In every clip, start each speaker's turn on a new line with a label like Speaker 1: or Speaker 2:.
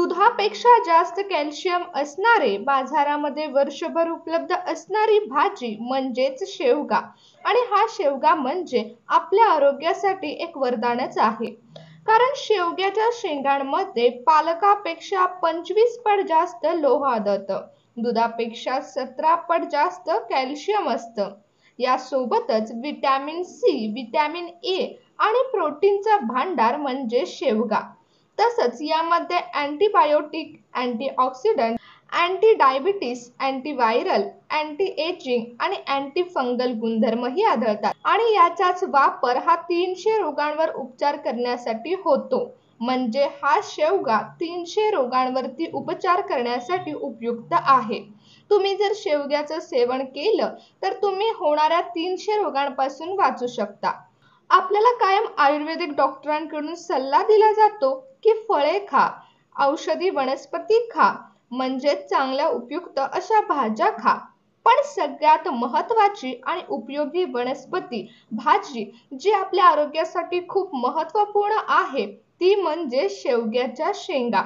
Speaker 1: दुधापेक्षा जास्त कॅल्शियम असणारे बाजारामध्ये वर्षभर उपलब्ध असणारी भाजी म्हणजेच शेवगा. आणि हा शेवगा म्हणजे आपल्या आरोग्यासाठी एक वरदानच आहे. कारण शेवग्याच्या शेंगांमध्ये पालकापेक्षा 25 पट जास्त लोह आढळतं. दुधापेक्षा 17 पट जास्त कॅल्शियम असतं. यासोबतच व्हिटॅमिन सी, व्हिटॅमिन ए आणि प्रोटीनचा भांडार म्हणजे शेवगा. तसंच यामध्ये antibiotic, antioxidant, anti diabetes, antiviral, anti ageing आणि अँटी फंगल गुणधर्मही आढळतात. आणि याचाच वापर हा 300 रोगांवर उपचार करण्यासाठी होतो. म्हणजे हा शेवगा 300 रोगांवरती उपचार करण्यासाठी उपयुक्त आहे. तुम्ही जर शेवग्याचं सेवन केलं तर तुम्ही होणाऱ्या 300 रोगांपासून वाचू शकता. आपल्याला कायम आयुर्वेदिक डॉक्टरांकडून सल्ला दिला जातो की फळे खा, औषधी वनस्पती खा, म्हणजे चांगल्या उपयुक्त अशा भाज्या खा. पण सगळ्यात महत्त्वाची आणि उपयोगी वनस्पती भाजी जी आपल्या आरोग्यासाठी खूप महत्त्वपूर्ण आहे ती म्हणजे शेवग्याच्या शेंगा.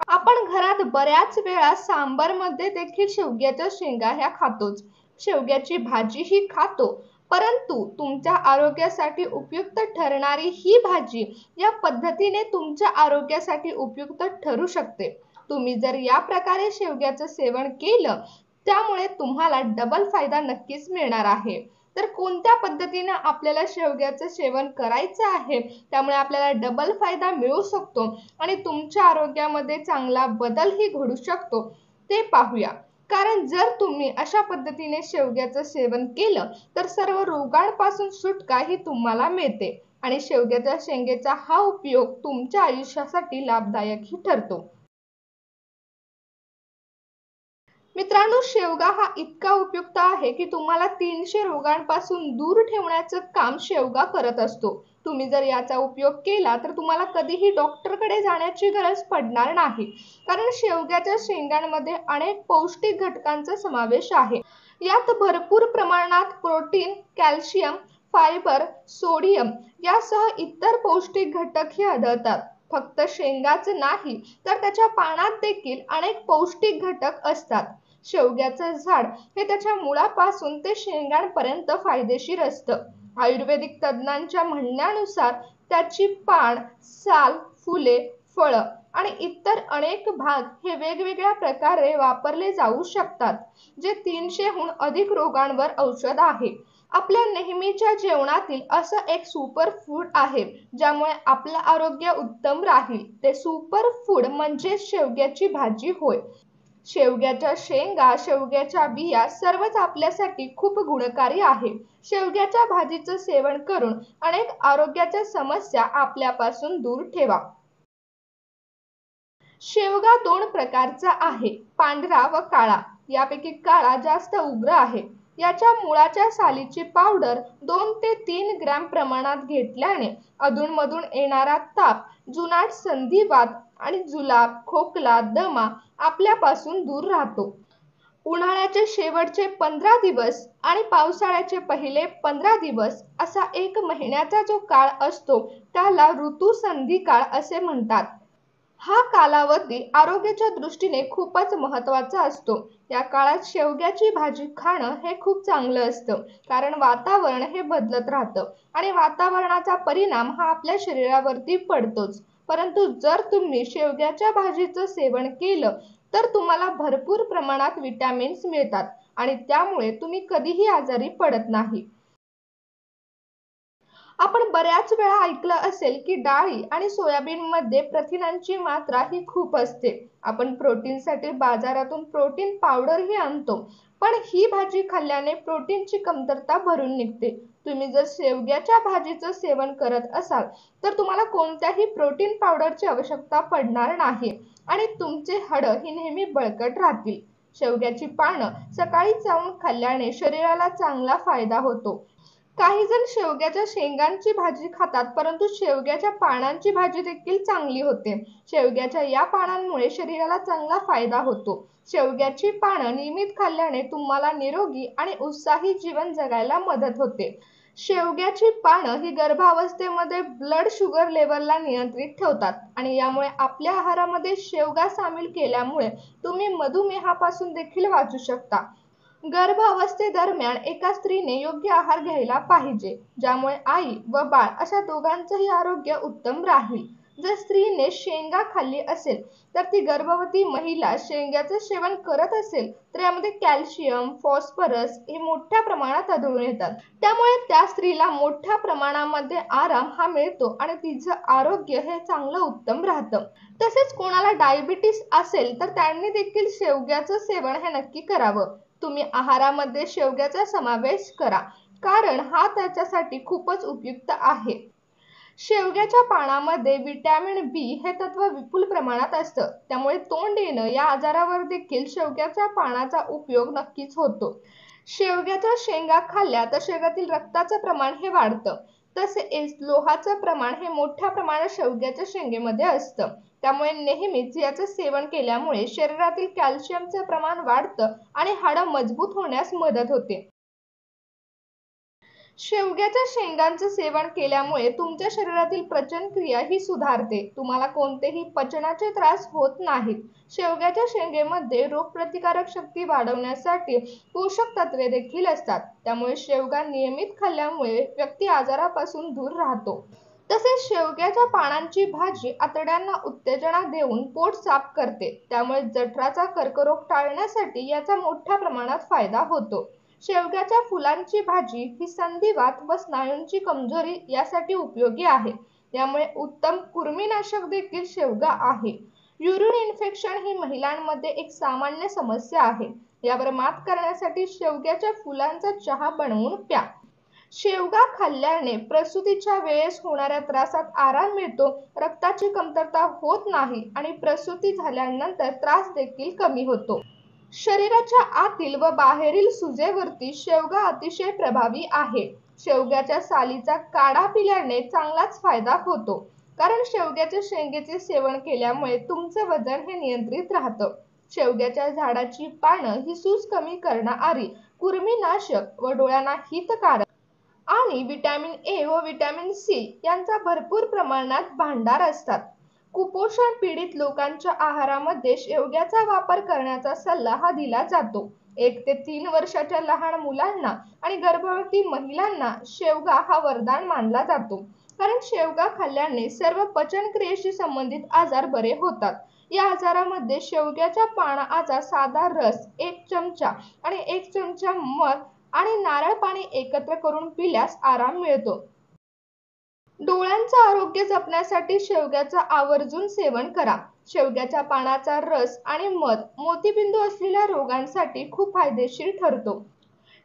Speaker 1: आपण घरात बऱ्याच वेळा सांबारमध्ये देखील शेवग्याच्या शेंगा ह्या खातोच. शेवग्याची भाजीही खातो. परंतु तुमच्या आरोग्यासाठी उपयुक्त ठरणारी ही भाजी या पद्धतीने तुमच्या आरोग्यासाठी उपयुक्त ठरू शकते. तुम्ही जर या प्रकारे शेवग्याचं सेवन केलं त्यामुळे तुम्हाला डबल फायदा नक्कीच मिळणार आहे. तर कोणत्या पद्धतीने आपल्याला शेवग्याचं सेवन करायचं आहे त्यामुळे आपल्याला डबल फायदा मिळू शकतो आणि तुमच्या आरोग्यामध्ये चांगला बदलही घडू शकतो ते पाहूया. कारण जर तुम्ही अशा पद्धतीने शेवग्याचं सेवन केलं तर सर्व रोगांपासून सुटका ही तुम्हाला मिळते आणि शेवग्याच्या शेंगेचा हा उपयोग तुमच्या आयुष्यासाठी लाभदायकही ठरतो. मित्रांनो, शेवगा हा इतका उपयुक्त आहे की तुम्हाला 300 रोगांपासून दूर ठेवण्याचं काम शेवगा करत असतो. तुम्ही जर याचा उपयोग केला तर तुम्हाला कधीही डॉक्टरकडे जाण्याची गरज पडणार नाही. कारण शेवग्याच्या शेंगांमध्ये अनेक पौष्टिक घटकांचा समावेश आहे. यात भरपूर प्रमाणात प्रोटीन, कॅल्शियम, फायबर, सोडियम यासह इतर पौष्टिक घटकही आढळतात. फक्त शेंगाच नाही तर त्याच्या पानात देखील अनेक पौष्टिक घटक असतात. शेवग्याचं झाड हे त्याच्या मुळापासून ते शेंगांपर्यंत फायदेशीर असतं. आयुर्वेदिक तज्ज्ञांच्या म्हणण्यानुसार त्याची पान, साल, फुले, फळं आणि इतर अनेक भाग हे वेगवेगळ्या प्रकारे वापरले जाऊ शकतात, जे 300हून अधिक रोगांवर औषध आहे. आपल्या नेहमीच्या जेवणातील असं एक सुपर फूड आहे ज्यामुळे आपलं आरोग्य उत्तम राहील. ते सुपर फूड म्हणजे शेवग्याची भाजी होय. शेवग्याच्या शेंगा, शेवग्याच्या बिया सर्वच आपल्यासाठी खूप गुणकारी आहे. शेवग्याच्या भाजीचं सेवन करून अनेक आरोग्याच्या समस्या आपल्यापासून दूर ठेवा. शेवगा 2 प्रकारचा आहे, पांढरा व काळा. यापैकी काळा जास्त उग्र आहे. याच्या मुळाच्या सालीची पावडर 2 ते 3 ग्रॅम प्रमाणात घेतल्याने अधूनमधून येणारा ताप, जुनाट संधिवात आणि जुलाब, खोकला, दमा आपल्यापासून दूर राहतो. उन्हाळ्याचे शेवटचे 15 दिवस आणि पावसाळ्याचे पहिले 15 दिवस असा 1 महिन्याचा जो काळ असतो त्याला ऋतुसंधिकाळ असे म्हणतात. हा कालावधी आरोग्याच्या दृष्टीने खूपच महत्त्वाचा असतो. या काळात शेवग्याची भाजी खाणं हे खूप चांगलं असतं. कारण वातावरण हे बदलत राहतं आणि वातावरणाचा परिणाम हा आपल्या शरीरावरती पडतोच. परंतु जर तुम्ही शेवग्याच्या भाजीचं सेवन केलं तर तुम्हाला भरपूर प्रमाणात विटॅमिन्स मिळतात आणि त्यामुळे तुम्ही कधीही आजारी पडत नाही. आपण बऱ्याच वेळा ऐकलं असेल की डाळी आणि सोयाबीनमध्ये प्रथिनांची मात्रा ही खूप असते. आपण प्रोटीनसाठी बाजारातून प्रोटीन पावडरही आणतो. पण ही भाजी खाल्ल्याने प्रोटीनची कमतरता भरून निघते. तुम्ही जर शेवग्याच्या भाजीचं सेवन करत असाल तर तुम्हाला कोणत्याही प्रोटीन पावडरची आवश्यकता पडणार नाही आणि तुमचे हाडं ही नेहमी बळकट राहतील. शेवग्याची पानं सकाळी चावून खाल्ल्याने शरीराला चांगला फायदा होतो. काही जण शेवग्याच्या शेंगांची भाजी खातात परंतु शेवग्याच्या पानांची भाजी देखील चांगली होते. शेवग्याच्या या पानांमुळे शरीराला चांगला फायदा होतो. शेवग्याची पानं नियमित खाल्ल्याने तुम्हाला निरोगी आणि उत्साही जीवन जगायला मदत होते. शेवग्याची पानं ही गर्भावस्थेमध्ये ब्लड शुगर लेवलला नियंत्रित ठेवतात आणि यामुळे आपल्या आहारामध्ये शेवगा सामील केल्यामुळे तुम्ही मधुमेहापासून देखील वाचू शकता. गर्भावस्थेदरम्यान एका स्त्रीने योग्य आहार घ्यायला पाहिजे, ज्यामुळे आई व बाळ अशा दोघांचंही आरोग्य उत्तम राहील. जर स्त्रीने शेंगा खाल्ली असेल तर ती गर्भवती महिला शेंग्याचे सेवन करत असेल तर यामध्ये कॅल्शियम, फॉस्फरस हे मोठ्या प्रमाणात आढळून येतात. त्यामुळे त्या स्त्रीला मोठ्या प्रमाणामध्ये आराम हा मिळतो आणि तिचं आरोग्य हे चांगलं उत्तम राहतं. तसेच कोणाला डायबिटीस असेल तर त्यांनी देखील शेवग्याचं सेवन हे नक्की करावं. तुम्ही आहारामध्ये शेवग्याचा समावेश करा, कारण हा त्याच्यासाठी खूपच उपयुक्त आहे. शेवग्याच्या पानामध्ये व्हिटॅमिन बी हे तत्व विपुल प्रमाणात असतं, त्यामुळे तोंड येणं या आजारावर देखील शेवग्याच्या पानाचा उपयोग नक्कीच होतो. शेवग्याच्या शेंगा खाल्ल्या तर शरीरातील रक्ताचं प्रमाण हे वाढतं. तसेच लोहाचं प्रमाण हे मोठ्या प्रमाणात शेवग्याच्या शेंगेमध्ये असतं. त्यामुळे नेहमीच याचं सेवन केल्यामुळे शरीरातील कॅल्शियमचं प्रमाण वाढतं आणि हाडं मजबूत होण्यास मदत होते. शेवग्याच्या शेंगांचं सेवन केल्यामुळे तुमच्या शरीरातील पचनक्रिया ही सुधारते. तुम्हाला कोणतेही पचनाचे त्रास होत नाहीत. शेवग्याच्या शेंगेमध्ये रोगप्रतिकारक शक्ती वाढवण्यासाठी पोषक तत्वे देखील असतात. त्यामुळे शेवगा नियमित खाल्ल्यामुळे व्यक्ती आजारापासून दूर राहतो. तसेच शेवग्याच्या पानांची भाजी आतड्यांना उत्तेजना देऊन पोट साफ करते. त्यामुळे जठराचा कर्करोग टाळण्यासाठी याचा मोठ्या प्रमाणात फायदा होतो. शेवग्याच्या फुलांची भाजी ही संधिवात व स्नायूंची कमजोरी यासाठी उपयोगी आहे. यामुळे उत्तम कृमीनाशक देखील शेवगा आहे. युरिन इन्फेक्शन ही महिलांमध्ये एक सामान्य समस्या आहे. यावर मात करण्यासाठी शेवग्याच्या फुलांचा चहा बनवून प्या. शेवगा खाल्ल्याने प्रसूतीच्या वेळेस होणाऱ्या त्रासात आराम मिळतो, रक्ताची कमतरता होत नाही आणि प्रसूती झाल्यानंतर त्रास देखील कमी होतो. शरीराच्या आतील व बाहेरील सुजेवरती शेवगा अतिशय प्रभावी आहे. शेवग्याच्या सालीचा काढा पिल्याने चांगलाच फायदा होतो, कारण शेवग्याच्या शेंगेचे सेवन केल्यामुळे तुमचं वजन हे नियंत्रित राहतं. शेवग्याच्या झाडाची पानं ही सूज कमी करणारी, कृमीनाशक व डोळ्यांना हितकारक आणि व्हिटॅमिन ए व व्हिटॅमिन सी यांचा भरपूर प्रमाणात भांडार असतात. कुपोषण पीडित लोकांच्या आहारामध्ये शेवग्याचा वापर करण्याचा सल्ला हा दिला जातो. 1 ते 3 वर्षाच्या लहान मुलांना आणि गर्भवती महिलांना शेवगा हा वरदान मानला जातो, कारण शेवगा खाल्ल्याने सर्व पचनक्रियेशी संबंधित आजार बरे होतात. या आजारामध्ये शेवग्याच्या पानाचा साधा रस 1 चमचा आणि 1 चमचा मध आणि नारळ पाणी एकत्र करून पिल्यास आराम मिळतो. डोळ्यांचं आरोग्य जपण्यासाठी शेवग्याचं आवर्जून सेवन करा. शेवग्याच्या पानाचा रस आणि मध मोतीबिंदू असलेल्या रोगांसाठी खूप फायदेशीर ठरतो.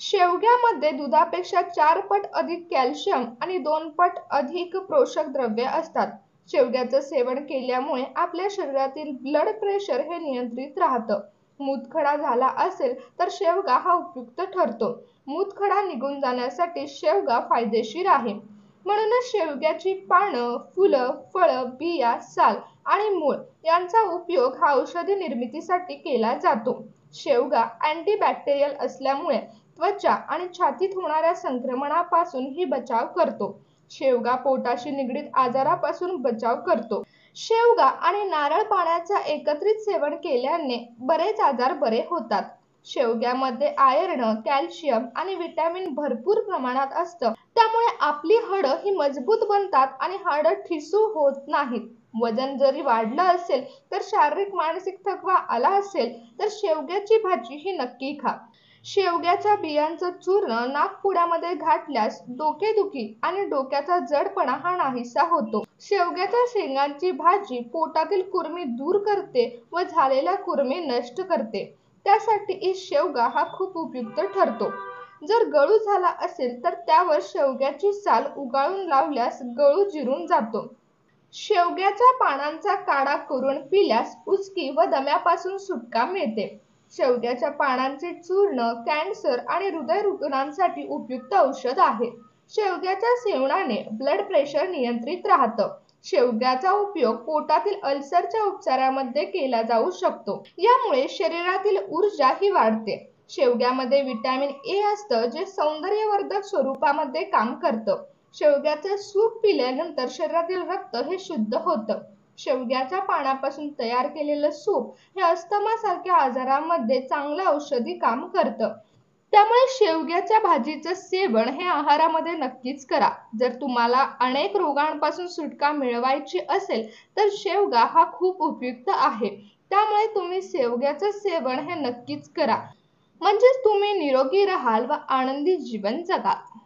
Speaker 1: शेवग्यामध्ये दुधापेक्षा 4 पट अधिक कॅल्शियम आणि 2 पट अधिक पोषक द्रव्ये असतात. शेवग्याचं सेवन केल्यामुळे आपल्या शरीरातील ब्लड प्रेशर हे नियंत्रित राहतं. मूतखडा झाला असेल तर शेवगा हा उपयुक्त ठरतो. मूतखडा निघून जाण्यासाठी शेवगा फायदेशीर आहे. म्हणूनच शेवग्याची पानं, फुलं, फळं, बिया, साल आणि मूळ यांचा उपयोग हा औषधी निर्मितीसाठी केला जातो. शेवगा अँटीबॅक्टेरियल असल्यामुळे त्वचा आणि छातीत होणाऱ्या संक्रमणापासून ही बचाव करतो. शेवगा पोटाशी निगडीत आजारापासून बचाव करतो. शेवगा आणि नारळ पाण्याचा एकत्रित सेवन केल्याने बरेच आजार बरे होतात. शेवग्यामध्ये आयर्न, कॅल्शियम आणि व्हिटॅमिन भरपूर प्रमाणात असतं. त्यामुळे आपली हाडं ही मजबूत बनतात आणि हाडं ठिसूळ होत नाहीत. वजन जरी वाढलं असेल तर शारीरिक मानसिक थकवा आला असेल तर शेवग्याची भाजी ही नक्की खा. शेवग्याच्या बियांचं चूर्ण नाकपुड्यामध्ये घातल्यास डोकेदुखी आणि डोक्याचा जडपणा हा नाहीसा होतो. शेवग्याच्या शेंगांची भाजी पोटातील कुरमी दूर करते व झालेल्या कुरमी नष्ट करते. त्यासाठी शेवगा हा खूप उपयुक्त ठरतो. जर गळू झाला असेल तर त्यावर शेवग्याची साल उगाळून लावल्यास गळू जिरून जातो. शेवग्याच्या पानांचा काढा करून पिल्यास उचकी व दम्यापासून सुटका मिळते. शेवग्याच्या पानांचे चूर्ण कॅन्सर आणि हृदयरोगांसाठी उपयुक्त औषध आहे. शेवग्याच्या सेवनाने ब्लड प्रेशर नियंत्रित राहतं. शेवग्याचा उपयोग पोटातील अल्सरच्या उपचारामध्ये केला जाऊ शकतो. यामुळे शरीरातील ऊर्जा ही वाढते. शेवग्यामध्ये व्हिटॅमिन ए असतं, जे सौंदर्यवर्धक स्वरूपामध्ये काम करतं. शेवग्याचे सूप पिल्यानंतर शरीरातील रक्त हे शुद्ध होतं. शेवग्याच्या पानापासून तयार केलेलं सूप हे अस्थमासारख्या आजारांमध्ये चांगलं औषधी काम करतं. त्यामुळे शेवग्याच्या भाजीचं सेवन हे आहारामध्ये नक्कीच करा. जर तुम्हाला अनेक रोगांपासून सुटका मिळवायची असेल, तर शेवगा हा खूप उपयुक्त आहे. त्यामुळे तुम्ही शेवग्याचं सेवन हे नक्कीच करा. म्हणजेच तुम्ही निरोगी राहाल व आनंदी जीवन जगाल.